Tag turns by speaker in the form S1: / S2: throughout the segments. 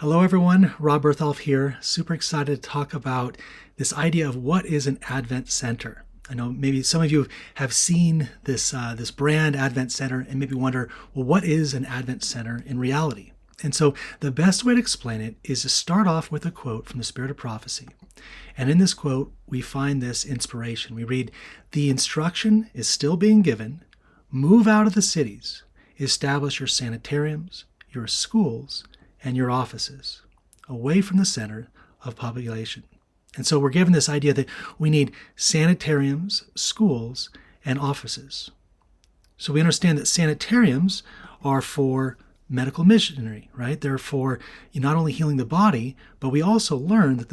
S1: Hello everyone, Rob Bertholf here. Super excited to talk about this idea of what is an Advent Center. I know maybe some of you have seen this brand Advent Center and maybe wonder, well, what is an Advent Center in reality? And so the best way to explain it is to start off with a quote from the Spirit of Prophecy. And in this quote, we find this inspiration. We read, "The instruction is still being given. Move out of the cities. Establish your sanitariums, your schools, and your offices, away from the center of population." And so we're given this idea that we need sanitariums, schools, and offices. So we understand that sanitariums are for medical missionary, right? They're for not only healing the body, but we also learn that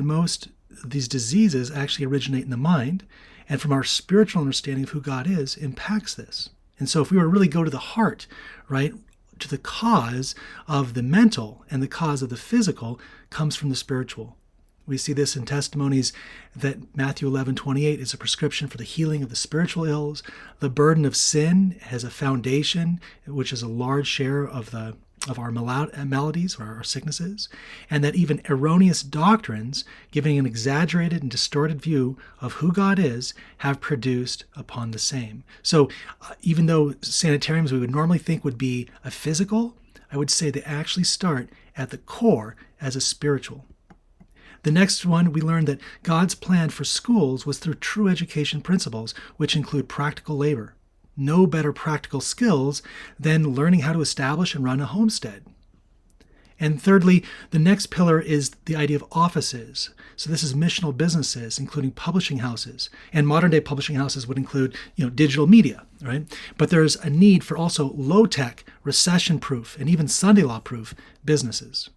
S1: these diseases actually originate in the mind, and from our spiritual understanding of who God is, impacts this. And so if we were to really go to the heart, right, to the cause of the mental and the cause of the physical comes from the spiritual. We see this in testimonies that Matthew 11:28 is a prescription for the healing of the spiritual ills. The burden of sin has a foundation, which is a large share of our maladies or our sicknesses, and that even erroneous doctrines, giving an exaggerated and distorted view of who God is, have produced upon the same. So even though sanitariums we would normally think would be a physical, I would say they actually start at the core as a spiritual. The next one, we learned that God's plan for schools was through true education principles, which include practical labor. No better practical skills than learning how to establish and run a homestead. And thirdly, the next pillar is the idea of offices. So this is missional businesses, including publishing houses. And modern day publishing houses would include, digital media, right? But there's a need for also low-tech, recession-proof, and even Sunday law-proof businesses.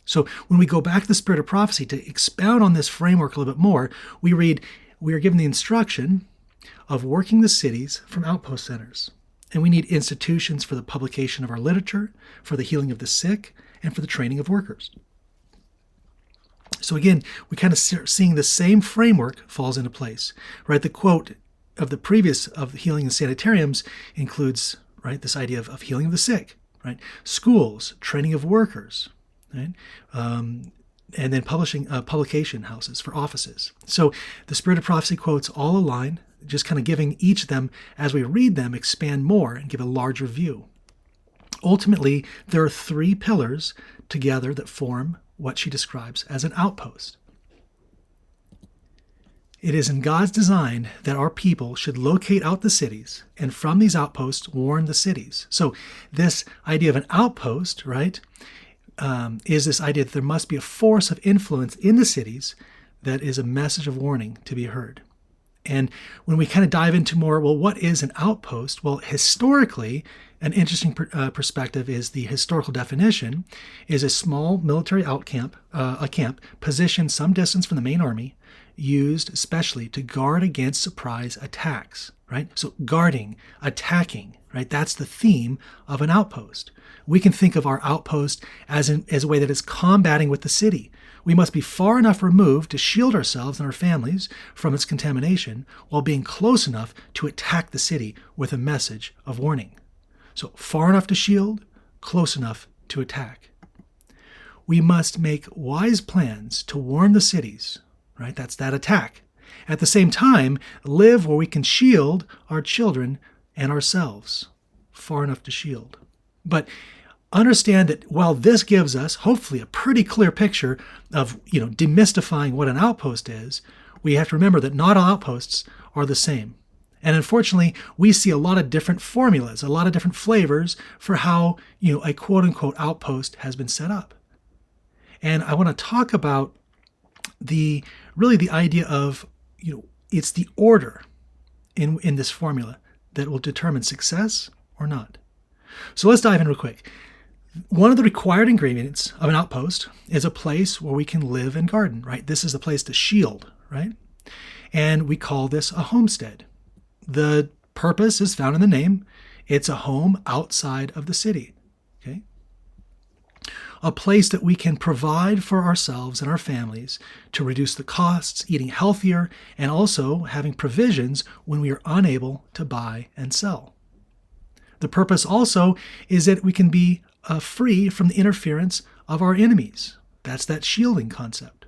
S1: So when we go back to the Spirit of Prophecy to expound on this framework a little bit more, we are given the instruction of working the cities from outpost centers. And we need institutions for the publication of our literature, for the healing of the sick, and for the training of workers. So again, we kind of start seeing the same framework falls into place, right? The quote of the previous of healing in sanitariums includes, right, this idea of healing of the sick, right? Schools, training of workers, right? And then publication houses for offices. So the Spirit of Prophecy quotes all align, just kind of giving each of them, as we read them, expand more and give a larger view. Ultimately, there are three pillars together that form what she describes as an outpost. It is in God's design that our people should locate out the cities, and from these outposts warn the cities. So this idea of an outpost, right, is this idea that there must be a force of influence in the cities that is a message of warning to be heard. And when we kind of dive into more, well, what is an outpost? Well, historically, an interesting perspective is the historical definition is a small military camp positioned some distance from the main army, used especially to guard against surprise attacks, right? So guarding, attacking, right? That's the theme of an outpost. We can think of our outpost as a way that is combating with the city. We must be far enough removed to shield ourselves and our families from its contamination while being close enough to attack the city with a message of warning. So far enough to shield, close enough to attack. We must make wise plans to warn the cities, right? That's that attack. At the same time, live where we can shield our children and ourselves, far enough to shield. But understand that while this gives us hopefully a pretty clear picture of demystifying what an outpost is, we have to remember that not all outposts are the same. And unfortunately, we see a lot of different formulas, a lot of different flavors for how a quote-unquote outpost has been set up. And I want to talk about the idea of it's the order in this formula that will determine success or not. So let's dive in real quick. One of the required ingredients of an outpost is a place where we can live and garden, right? This is a place to shield, right? And we call this a homestead. The purpose is found in the name. It's a home outside of the city, okay? A place that we can provide for ourselves and our families to reduce the costs, eating healthier, and also having provisions when we are unable to buy and sell. The purpose also is that we can be free from the interference of our enemies, That's that shielding concept.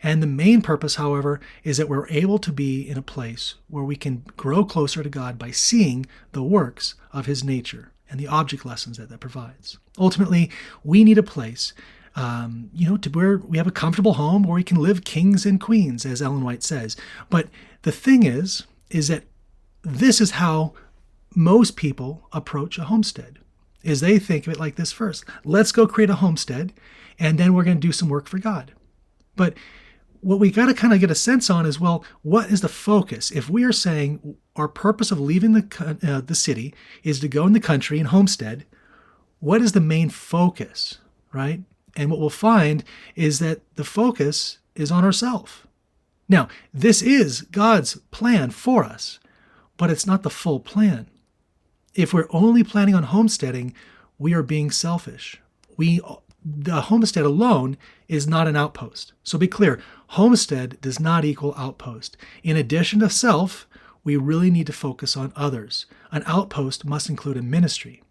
S1: And the main purpose, however, is that we're able to be in a place where we can grow closer to God by seeing the works of his nature and the object lessons that provides. Ultimately, we need a place, to where we have a comfortable home where we can live kings and queens, as Ellen White says. But the thing is that this is how most people approach a homestead, is they think of it like this first. Let's go create a homestead, and then we're going to do some work for God. But what we got to kind of get a sense on is, well, what is the focus? If we are saying our purpose of leaving the city is to go in the country and homestead, what is the main focus, right? And what we'll find is that the focus is on ourselves. Now, this is God's plan for us, but it's not the full plan. If we're only planning on homesteading, we are being selfish. The homestead alone is not an outpost. So be clear, homestead does not equal outpost. In addition to self, we really need to focus on others. An outpost must include a ministry.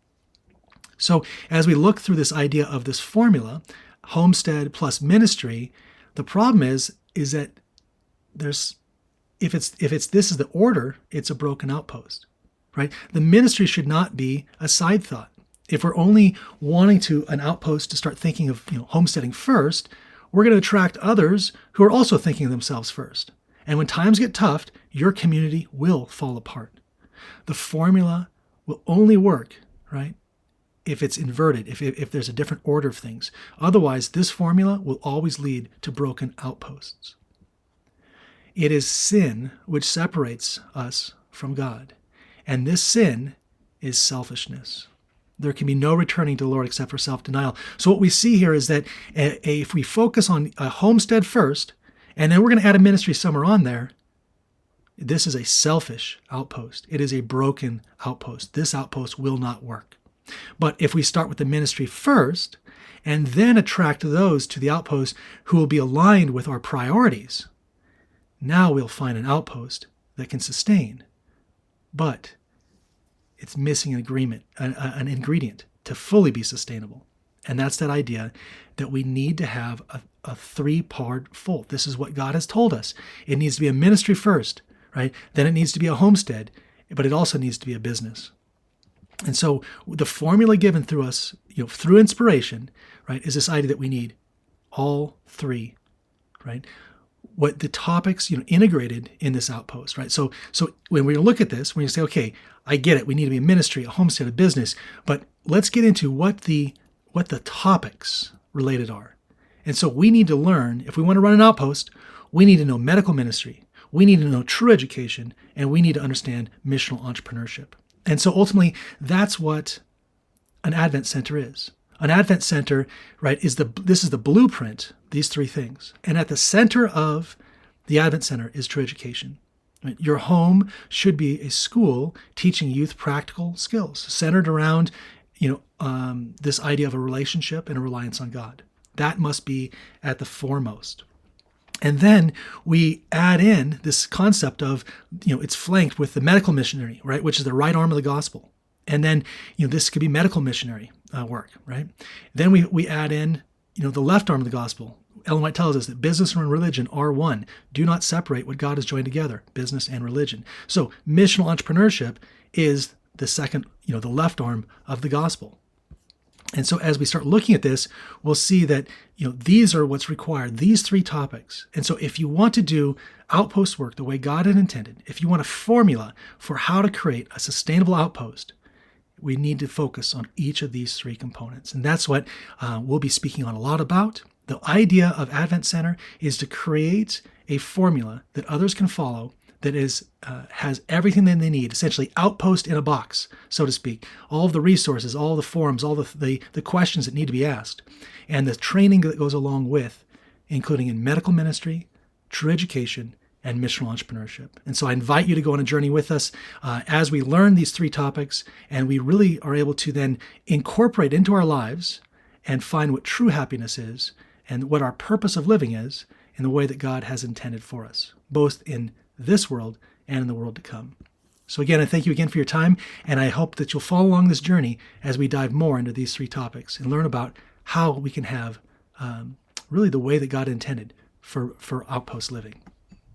S1: So as we look through this idea of this formula, homestead plus ministry, the problem is that if this is the order, it's a broken outpost, right? The ministry should not be a side thought. If we're only wanting an outpost to start thinking of homesteading first, we're going to attract others who are also thinking of themselves first. And when times get tough, your community will fall apart. The formula will only work, right, if it's inverted, if there's a different order of things. Otherwise, this formula will always lead to broken outposts. It is sin which separates us from God. And this sin is selfishness. There can be no returning to the Lord except for self-denial. So what we see here is that if we focus on a homestead first, and then we're going to add a ministry somewhere on there, this is a selfish outpost. It is a broken outpost. This outpost will not work. But if we start with the ministry first, and then attract those to the outpost who will be aligned with our priorities, now we'll find an outpost that can sustain. But it's missing an ingredient to fully be sustainable. And that's that idea that we need to have a three-part fold. This is what God has told us. It needs to be a ministry first, right? Then it needs to be a homestead, but it also needs to be a business. And so the formula given through us, through inspiration, right, is this idea that we need all three, right? What the topics, integrated in this outpost, right? So when we look at this, when you say, okay, I get it, we need to be a ministry, a homestead, a business, but let's get into what the topics related are. And so we need to learn, if we want to run an outpost, we need to know medical ministry, we need to know true education, and we need to understand missional entrepreneurship. And so ultimately, that's what an Advent Center is. An Advent Center, right, this is the blueprint, these three things. And at the center of the Advent Center is true education. Right? Your home should be a school teaching youth practical skills centered around, this idea of a relationship and a reliance on God. That must be at the foremost. And then we add in this concept of, it's flanked with the medical missionary, right, which is the right arm of the gospel. And then, this could be medical missionary work, right? Then we add in, the left arm of the gospel. Ellen White tells us that business and religion are one. Do not separate what God has joined together, business and religion. So missional entrepreneurship is the second, the left arm of the gospel. And so as we start looking at this, we'll see that, these are what's required, these three topics. And so if you want to do outpost work the way God had intended, if you want a formula for how to create a sustainable outpost, we need to focus on each of these three components. And that's what we'll be speaking on a lot about. The idea of Advent Center is to create a formula that others can follow that has everything that they need, essentially outpost in a box, so to speak. All of the resources, all the forums, all the questions that need to be asked, and the training that goes along with, including in medical ministry, true education, and missional entrepreneurship. And so I invite you to go on a journey with us as we learn these three topics, and we really are able to then incorporate into our lives and find what true happiness is and what our purpose of living is in the way that God has intended for us, both in this world and in the world to come. So again, I thank you again for your time, and I hope that you'll follow along this journey as we dive more into these three topics and learn about how we can have really the way that God intended for outpost living.